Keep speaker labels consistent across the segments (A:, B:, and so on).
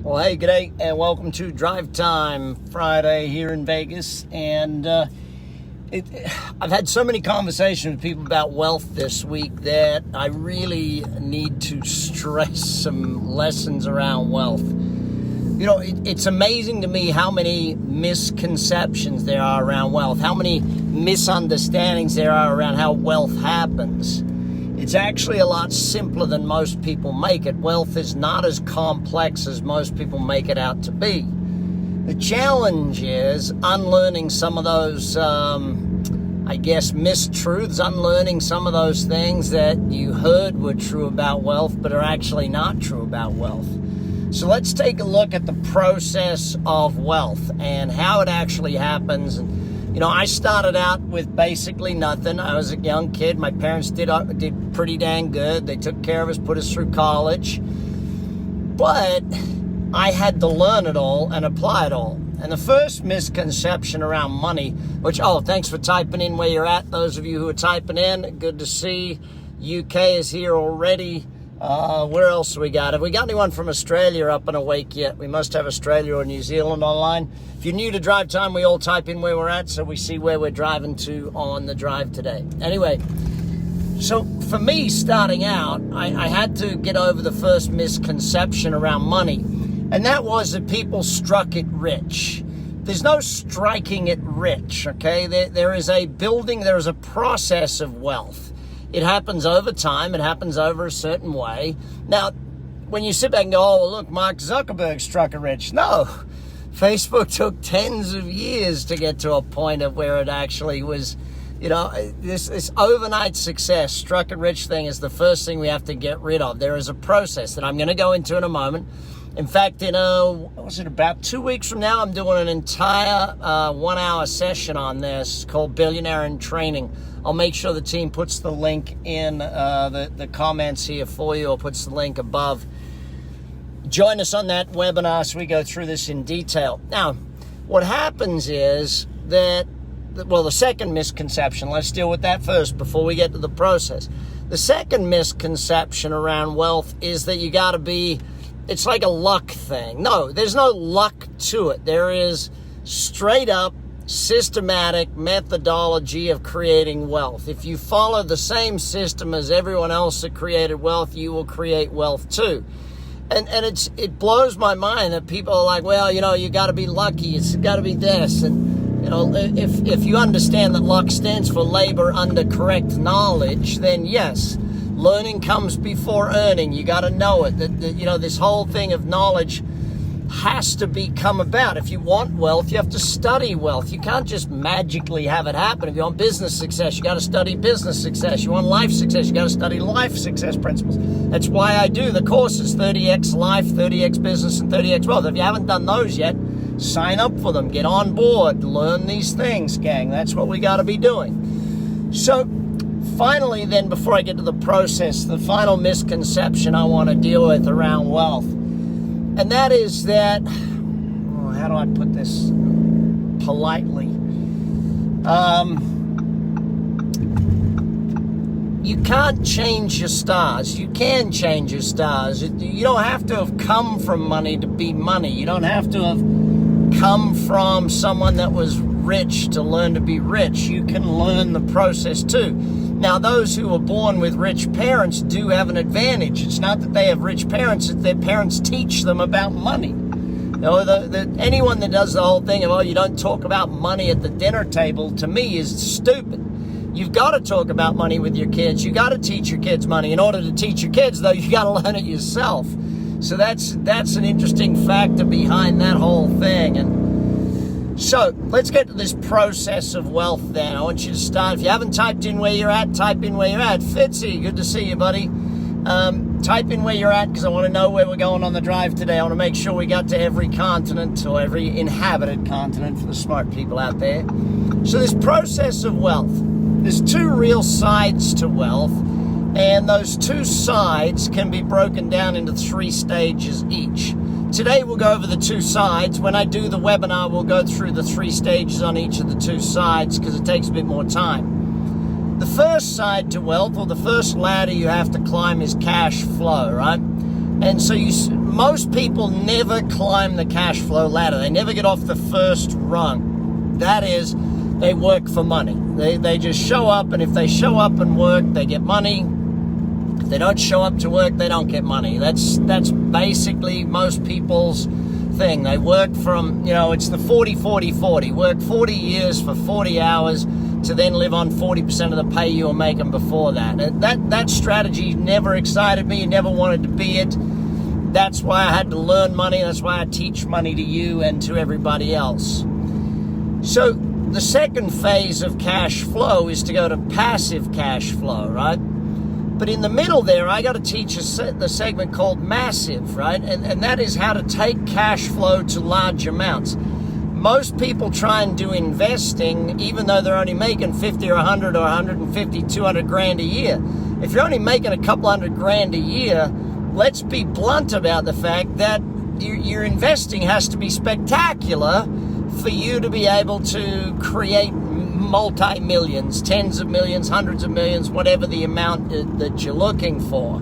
A: Well, hey, g'day, and welcome to Drive Time Friday here in Vegas. And I've had so many conversations with people about wealth this week that I really need to stress some lessons around wealth. You know, it's amazing to me how many misconceptions there are around wealth, how many misunderstandings there are around how wealth happens. It's actually a lot simpler than most people make it. Wealth is not as complex as most people make it out to be. The challenge is unlearning some of those, mistruths, unlearning some of those things that you heard were true about wealth but are actually not true about wealth. So let's take a look at the process of wealth and how it actually happens. You know, I started out with basically nothing. I was a young kid. My parents did pretty dang good. They took care of us, put us through college. But I had to learn it all and apply it all. And the first misconception around money, which, thanks for typing in where you're at. Those of you who are typing in, good to see. UK is here already. Where else we got? Have we got anyone from Australia up and awake yet? We must have Australia or New Zealand online. If you're new to Drive Time, we all type in where we're at so we see where we're driving to on the drive today. Anyway, so for me starting out, I had to get over the first misconception around money. And that was that people struck it rich. There's no striking it rich, okay? There is a building, there is a process of wealth. It happens over time. It happens over a certain way. Now, when you sit back and go, oh, well, look, Mark Zuckerberg struck it rich. No, Facebook took tens of years to get to a point of where it actually was, you know, this overnight success, struck it rich thing is the first thing we have to get rid of. There is a process that I'm going to go into in a moment. In fact, about 2 weeks from now, I'm doing an entire 1 hour session on this called Billionaire in Training. I'll make sure the team puts the link in the comments here for you, or puts the link above. Join us on that webinar so we go through this in detail. Now, what happens is that, the second misconception, let's deal with that first before we get to the process. The second misconception around wealth is that you got to be, it's like a luck thing. No, there's no luck to it. There is straight up systematic methodology of creating wealth. If you follow the same system as everyone else that created wealth, you will create wealth too. And it blows my mind that people are like, well, you know, you got to be lucky. It's got to be this. And, you know, if you understand that luck stands for labor under correct knowledge, then yes, learning comes before earning. You got to know it. That, you know, this whole thing of knowledge has to come about. If you want wealth, you have to study wealth. You can't just magically have it happen. If you want business success, you got to study business success. You want life success, you got to study life success principles. That's why I do the courses, 30X Life, 30X Business, and 30X Wealth. If you haven't done those yet, sign up for them. Get on board. Learn these things, gang. That's what we got to be doing. So finally, then, before I get to the process, the final misconception I want to deal with around wealth. And that is that, how do I put this politely? You can't change your stars. You can change your stars. You don't have to have come from money to be money. You don't have to have come from someone that was rich to learn to be rich. You can learn the process too. Now, those who are born with rich parents do have an advantage. It's not that they have rich parents, it's their parents teach them about money. You know, anyone that does the whole thing of, you don't talk about money at the dinner table, to me is stupid. You've got to talk about money with your kids. You got to teach your kids money. In order to teach your kids, though, you got to learn it yourself. So that's an interesting factor behind that whole thing. And so let's get to this process of wealth then. I want you to start. If you haven't typed in where you're at, type in where you're at. Fitzy, good to see you, buddy. Type in where you're at because I want to know where we're going on the drive today. I want to make sure we got to every continent, or every inhabited continent for the smart people out there. So this process of wealth, there's two real sides to wealth, and those two sides can be broken down into 3 stages each. Today we'll go over the 2 sides. When I do the webinar, we'll go through the 3 stages on each of the 2 sides because it takes a bit more time. The first side to wealth, or the first ladder you have to climb, is cash flow, right? And so most people never climb the cash flow ladder. They never get off the first rung. That is, they work for money. They just show up, and if they show up and work, they get money. If they don't show up to work, they don't get money. That's basically most people's thing. They work from, it's the 40-40-40. Work 40 years for 40 hours to then live on 40% of the pay you were making before that. That strategy never excited me. Never wanted to be it. That's why I had to learn money. That's why I teach money to you and to everybody else. So the second phase of cash flow is to go to passive cash flow, right? But in the middle there, I got to teach the segment called massive, right? And that is how to take cash flow to large amounts. Most people try and do investing, even though they're only making 50 or 100 or 150, 200 grand a year. If you're only making a couple hundred grand a year, let's be blunt about the fact that your investing has to be spectacular for you to be able to create multi-millions, tens of millions, hundreds of millions, whatever the amount that you're looking for.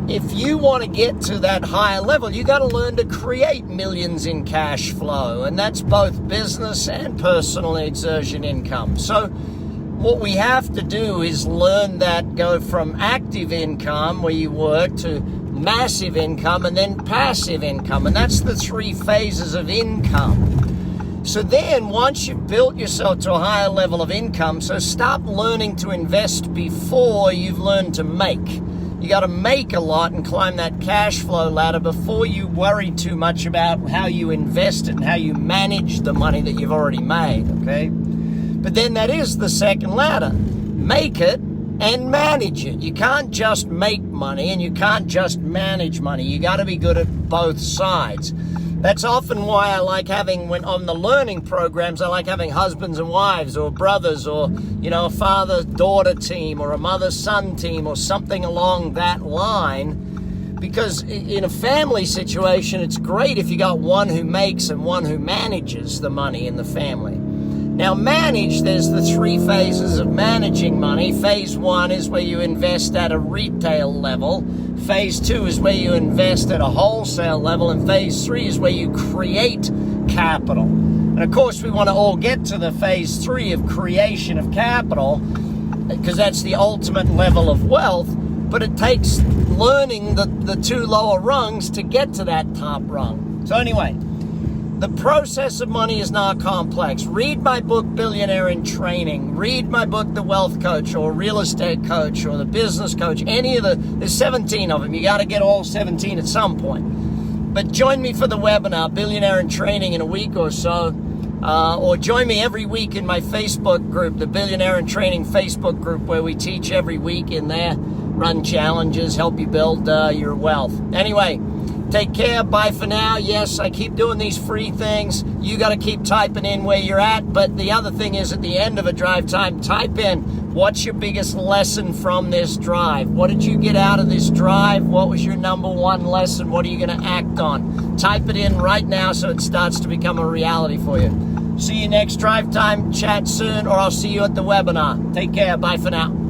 A: If you want to get to that higher level, you got to learn to create millions in cash flow, and that's both business and personal exertion income. So what we have to do is learn that, go from active income where you work to massive income and then passive income, and that's the three phases of income. So then once you've built yourself to a higher level of income, so stop learning to invest before you've learned to make. You got to make a lot and climb that cash flow ladder before you worry too much about how you invest it and how you manage the money that you've already made, okay? But then that is the second ladder. Make it and manage it. You can't just make money and you can't just manage money. You got to be good at both sides. That's often why I like having, when on the learning programs, I like having husbands and wives or brothers or, a father-daughter team or a mother-son team or something along that line. Because in a family situation, it's great if you got one who makes and one who manages the money in the family. Now, there's the three phases of managing money. Phase 1 is where you invest at a retail level. Phase 2 is where you invest at a wholesale level. And phase 3 is where you create capital. And of course, we want to all get to the phase 3 of creation of capital, because that's the ultimate level of wealth. But it takes learning the two lower rungs to get to that top rung. So anyway, the process of money is not complex. Read my book, Billionaire in Training. Read my book, The Wealth Coach, or Real Estate Coach, or The Business Coach. There's 17 of them. You got to get all 17 at some point. But join me for the webinar, Billionaire in Training, in a week or so. Or join me every week in my Facebook group, the Billionaire in Training Facebook group, where we teach every week in there, run challenges, help you build your wealth. Anyway, take care. Bye for now. Yes, I keep doing these free things. You got to keep typing in where you're at. But the other thing is, at the end of a drive time, type in, what's your biggest lesson from this drive? What did you get out of this drive? What was your number one lesson? What are you going to act on? Type it in right now so it starts to become a reality for you. See you next drive time. Chat soon, or I'll see you at the webinar. Take care. Bye for now.